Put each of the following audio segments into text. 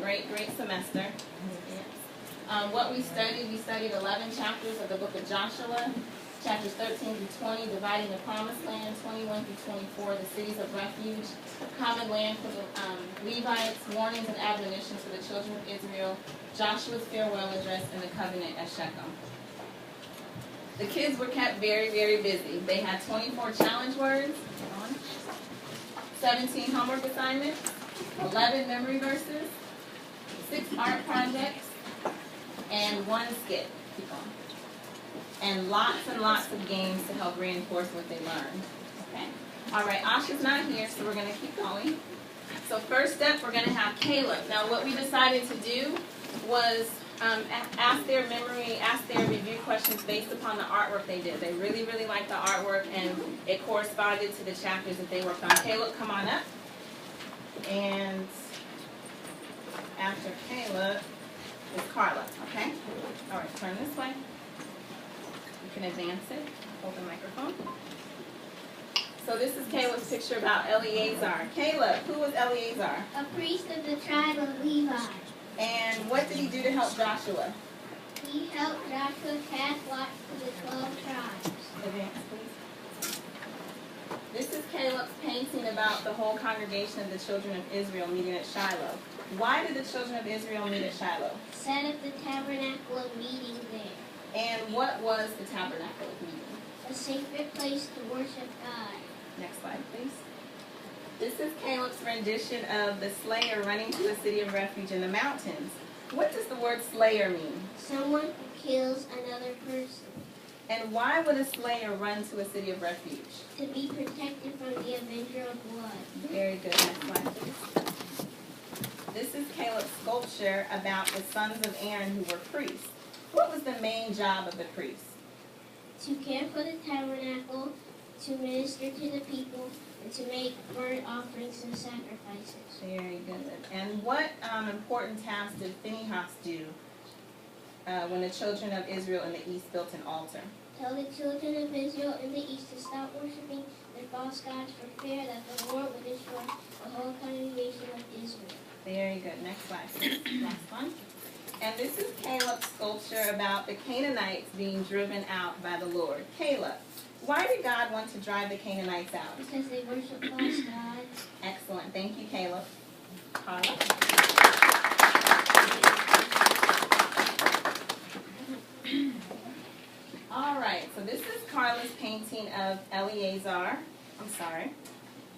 great semester. What we studied 11 chapters of the book of Joshua, chapters 13 through 20, dividing the promised land, 21 through 24, the cities of refuge, common land for the Levites, warnings and admonitions for the children of Israel, Joshua's farewell address, and the covenant at Shechem. The kids were kept very, very busy. They had 24 challenge words, 17 homework assignments, 11 memory verses, 6 art projects, and 1 skit. Keep on. And lots of games to help reinforce what they learned. Okay. All right, Asha's not here, so we're going to keep going. So first step, we're going to have Caleb. Now, what we decided to do was ask their review questions based upon the artwork they did. They really, really liked the artwork, and it corresponded to the chapters that they worked on. Caleb, come on up. And after Caleb is Carla, okay? All right, turn this way. You can advance it. Hold the microphone. So this is Caleb's picture about Eleazar. Caleb, who was Eleazar? A priest of the tribe of Levi. And what did he do to help Joshua? He helped Joshua cast lots for the 12 tribes. Advance, please. This is Caleb's painting about the whole congregation of the children of Israel meeting at Shiloh. Why did the children of Israel meet at Shiloh? Set up the tabernacle of meeting there. And what was the tabernacle of meeting? A sacred place to worship God. Next slide, please. This is Caleb's rendition of the slayer running to a city of refuge in the mountains. What does the word slayer mean? Someone who kills another person. And why would a slayer run to a city of refuge? To be protected from the avenger of blood. Very good. Next slide, please. This is Caleb's sculpture about the sons of Aaron who were priests. What was the main job of the priests? To care for the tabernacle, to minister to the people, and to make burnt offerings and sacrifices. Very good. And what important task did Phinehas do when the children of Israel in the east built an altar? Tell the children of Israel in the east to stop worshiping their false gods for fear that the Lord would destroy the whole congregation of Israel. Very good. Next slide, please. Last one. And this is Caleb's sculpture about the Canaanites being driven out by the Lord. Caleb, why did God want to drive the Canaanites out? Because they worship false gods. Excellent. Thank you, Caleb. Carla? All right. So this is Carla's painting of Eleazar. I'm sorry.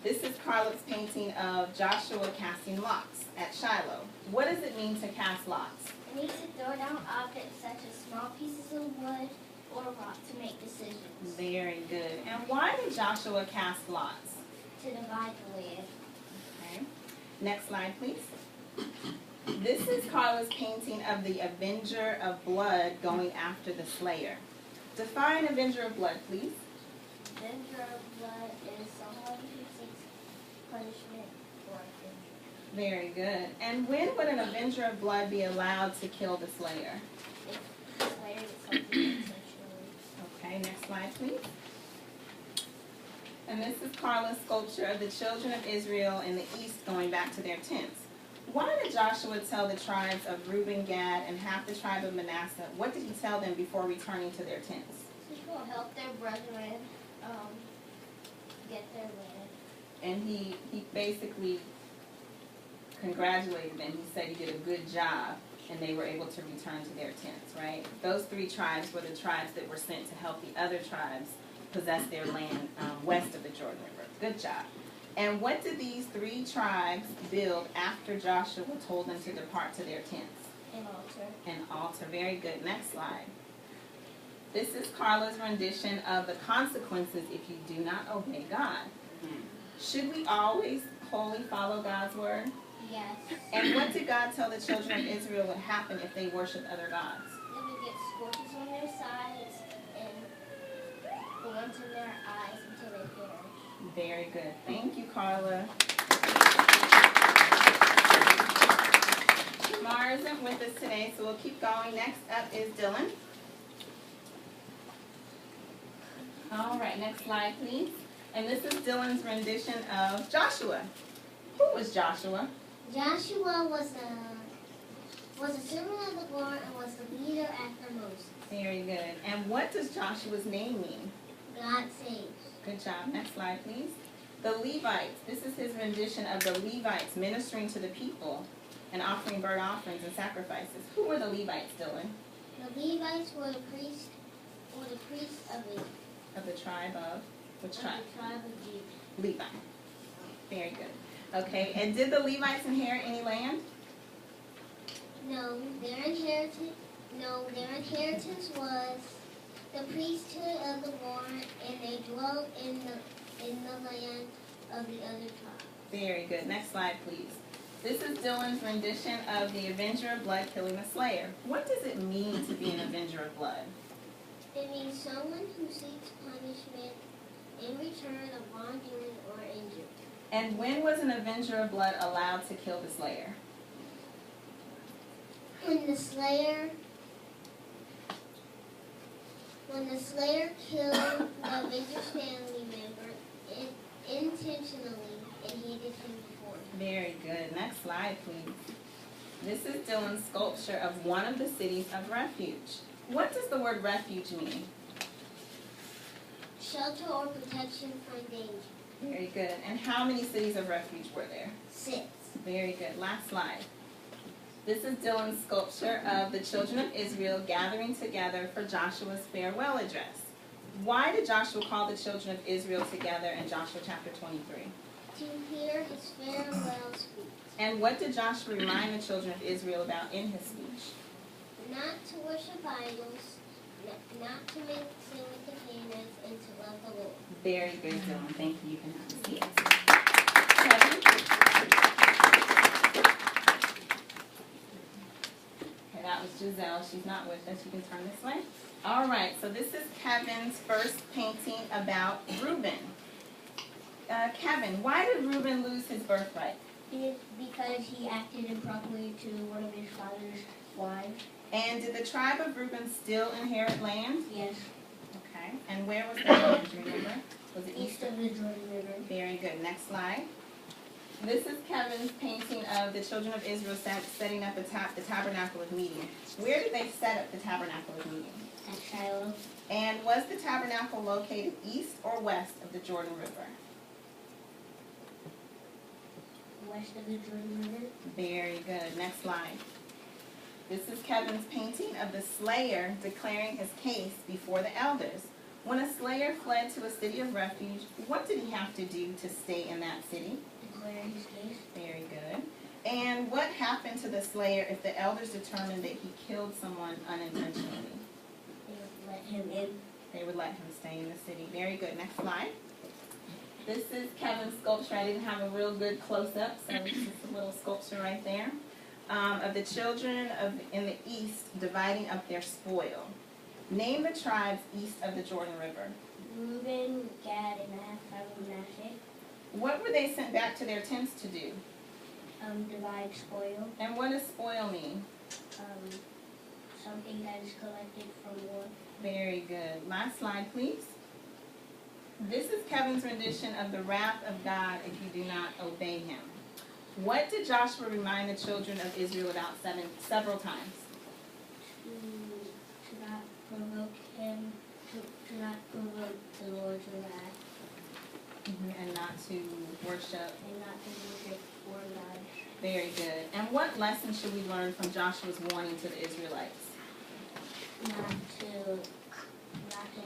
This is Carla's painting of Joshua casting lots at Shiloh. What does it mean to cast lots? It means to throw down objects such as small pieces of wood or rock to make decisions. Very good. And why did Joshua cast lots? To divide the land. Okay. Next slide, please. This is Carla's painting of the Avenger of Blood going after the Slayer. Define Avenger of Blood, please. Avenger of Blood is someone who seeks punishment for injury. Very good. And when would an Avenger of Blood be allowed to kill the Slayer? If the Slayer is something intentionally. Okay, next slide, please. And this is Carla's sculpture of the children of Israel in the east going back to their tents. Why did Joshua tell the tribes of Reuben, Gad, and half the tribe of Manasseh? What did he tell them before returning to their tents? He will help their brethren get their land. And he basically congratulated them. He said he did a good job, and they were able to return to their tents, right? Those 3 tribes were the tribes that were sent to help the other tribes possess their land west of the Jordan River. Good job. And what did these 3 tribes build after Joshua told them to depart to their tents? An altar. An altar. Very good. Next slide. This is Carla's rendition of the consequences if you do not obey God. Should we always wholly follow God's word? Yes. And what did God tell the children of Israel would happen if they worshiped other gods? They would get scorches on their sides and thorns in their eyes until they perish. Very good. Thank you, Carla. Mara isn't with us today, so we'll keep going. Next up is Dylan. All right, next slide, please. And this is Dylan's rendition of Joshua. Who was Joshua? Joshua was a was a servant of the Lord and was the leader after Moses. Very good. And what does Joshua's name mean? God saves. Good job. Next slide, please. The Levites. This is his rendition of the Levites ministering to the people and offering burnt offerings and sacrifices. Who were the Levites, Dylan? The Levites were the priests of Israel. Of the tribe of? Which Of tribe? the tribe of Judah. Levi. Very good. Okay, and did the Levites inherit any land? No, their inheritance was the priesthood of the Lord, and they dwelt in the land of the other tribes. Very good. Next slide, please. This is Dylan's rendition of the Avenger of Blood killing the Slayer. What does it mean to be an Avenger of Blood? It means someone who seeks punishment in return of wrongdoing or injury. And when was an Avenger of Blood allowed to kill the Slayer? When the slayer killed the Avenger's family member intentionally and hated him before. Very good. Next slide, please. This is Dylan's sculpture of one of the cities of refuge. What does the word refuge mean? Shelter or protection from danger. Very good. And how many cities of refuge were there? 6. Very good. Last slide. This is Dylan's sculpture of the children of Israel gathering together for Joshua's farewell address. Why did Joshua call the children of Israel together in Joshua chapter 23? To hear his farewell speech. And what did Joshua remind the children of Israel about in his speech? Not to worship idols, not to make sin with the Canaanites, and to love the Lord. Very good, Dylan. Thank you. You can have a seat. Kevin? Okay, that was Giselle. She's not with us. You can turn this way. All right, so this is Kevin's first painting about Reuben. Kevin, why did Reuben lose his birthright? Because he acted improperly to one of his father's wives. And did the tribe of Reuben still inherit land? Yes. Okay. And where was that land, do you remember? Was it East of the Jordan River. Very good. Next slide. This is Kevin's painting of the children of Israel setting up the tabernacle of meeting. Where did they set up the tabernacle of meeting? At Shiloh. And was the tabernacle located east or west of the Jordan River? West of the Jordan River. Very good. Next slide. This is Kevin's painting of the slayer declaring his case before the elders. When a slayer fled to a city of refuge, what did he have to do to stay in that city? Declare his case. Very good. And what happened to the slayer if the elders determined that he killed someone unintentionally? They would let him in. They would let him stay in the city. Very good. Next slide. This is Kevin's sculpture. I didn't have a real good close-up, so this is a little sculpture right there of the children in the east dividing up their spoil. Name the tribes east of the Jordan River. Reuben, Gad, and Manasseh. What were they sent back to their tents to do? Divide spoil. And what does spoil mean? Something that is collected from war. Very good. Last slide, please. This is Kevin's rendition of the wrath of God if you do not obey him. What did Joshua remind the children of Israel about several times? To not provoke him, to not provoke the Lord's wrath. And not to worship. And not to worship foreign gods. Very good. And what lesson should we learn from Joshua's warning to the Israelites? Not to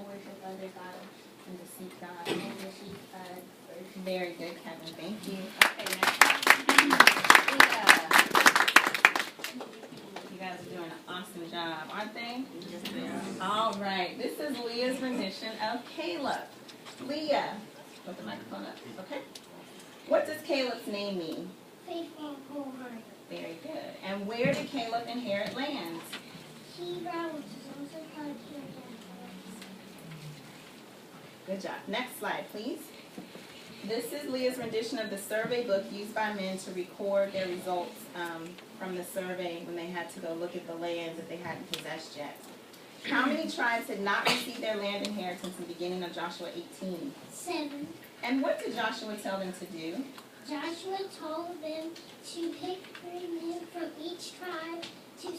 worship other gods. And to seek God. And to seek God first. Very good, Kevin. Thank you. Okay, next. You guys are doing an awesome job, aren't they? All right. This is Leah's rendition of Caleb. Leah, put the microphone up. Okay. What does Caleb's name mean? Faithful and wholehearted. Very good. And where did Caleb inherit land? Hebron, which is also called Hebron. Good job. Next slide, please. This is Leah's rendition of the survey book used by men to record their results from the survey when they had to go look at the lands that they hadn't possessed yet. How many tribes had not received their land inheritance in the beginning of Joshua 18? 7. And what did Joshua tell them to do? Joshua told them to pick 3 men from each tribe to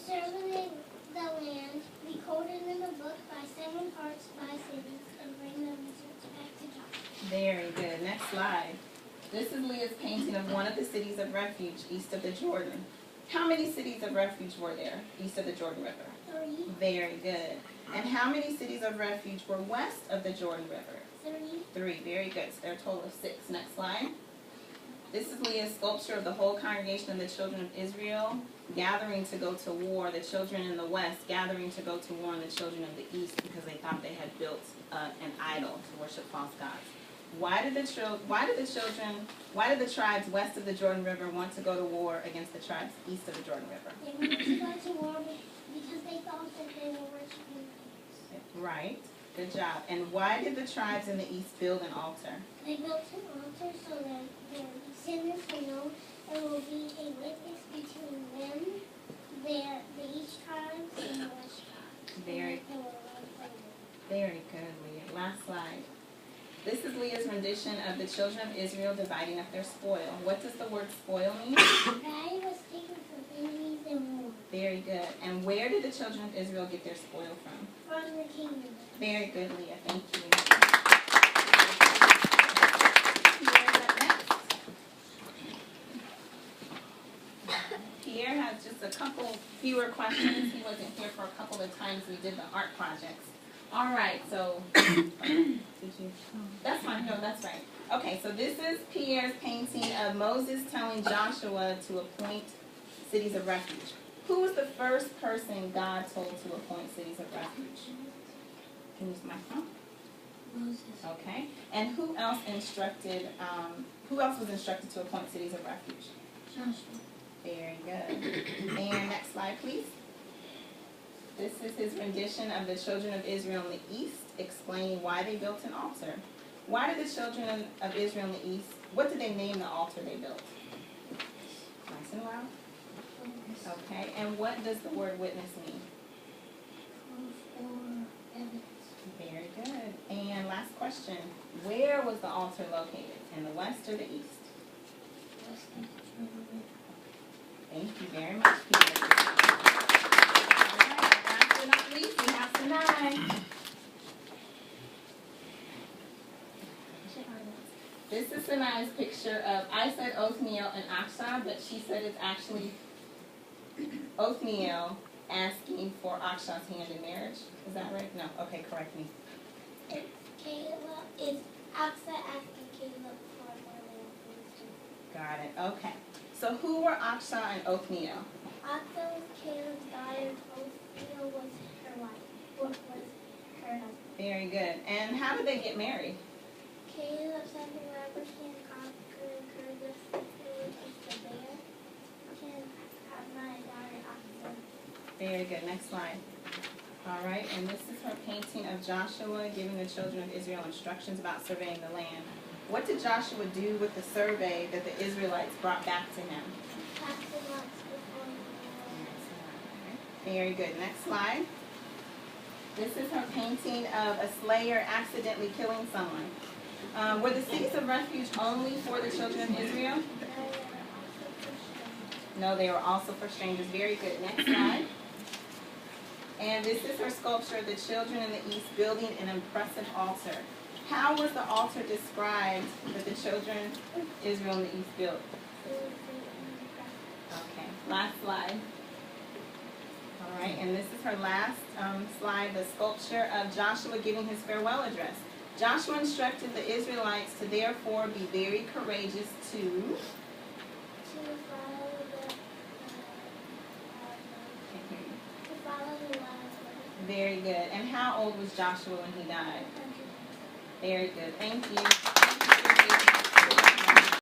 spy cities and bring them back to Joshua. Very good. Next slide. This is Leah's painting of one of the cities of refuge east of the Jordan. How many cities of refuge were there east of the Jordan River? 3. Very good. And how many cities of refuge were west of the Jordan River? 3. 3. Very good. So there are a total of 6. Next slide. This is Leah's sculpture of the whole congregation of the children of Israel gathering to go to war, the children in the west gathering to go to war on the children of the east because they thought they had built an idol to worship false gods. Why did the tribes west of the Jordan River want to go to war against the tribes east of the Jordan River? They wanted to go to war because they thought that they were worshiping idols. Right. Good job. And why did the tribes in the east build an altar? They built an altar so that their descendants will know there will be a witness between them, the east tribes, and the west tribes. Very good, Leah. Last slide. This is Leah's rendition of the children of Israel dividing up their spoil. What does the word spoil mean? That was taken from enemies in war. Very good. And where did the children of Israel get their spoil from? From the kingdom. Very good, Leah. Thank you. Pierre has just a couple fewer questions. He wasn't here for a couple of times we did the art projects. All right, so that's fine. No, that's right. Okay, so this is Pierre's painting of Moses telling Joshua to appoint cities of refuge. Who was the first person God told to appoint cities of refuge? Can you use my phone? Moses. Okay. And who else instructed? Who else was instructed to appoint cities of refuge? Joshua. Very good. And next slide, please. This is his rendition of the children of Israel in the east, explaining why they built an altar. Why did the children of Israel in the east, what did they name the altar they built? Nice and loud. Okay. And what does the word witness mean? For evidence. Very good. And last question. Where was the altar located? In the west or the east? West of the Jordan River. Thank you very much, Peter. All right, last but not least, we have Sinai. This is Sinai's picture of, I said Othniel and Aksa, but she said it's actually Othniel asking for Aksha's hand in marriage. Is that right? No. Okay, correct me. It's Caleb. It's Aksa asking Caleb for more than Got it. Okay. So who were Aksha and Othniel? Aksa was Caleb's daughter. Othniel was her wife. What was her husband? Very good. And how did they get married? Caleb said whoever can conquer this village of the bear can have my daughter Aksa. Very good. Next slide. All right. And this is her painting of Joshua giving the children of Israel instructions about surveying the land. What did Joshua do with the survey that the Israelites brought back to him? Cast the lots before the Very good. Next slide. This is her painting of a slayer accidentally killing someone. Were the cities of refuge only for the children of Israel? No, they were also for strangers. Very good. Next slide. And this is her sculpture of the children in the east building an impressive altar. How was the altar described that the children of Israel in the east built? Okay, last slide. All right, and this is her last slide, the sculpture of Joshua giving his farewell address. Joshua instructed the Israelites to therefore be very courageous to follow the laws. Very good. And how old was Joshua when he died? Very good. Thank you.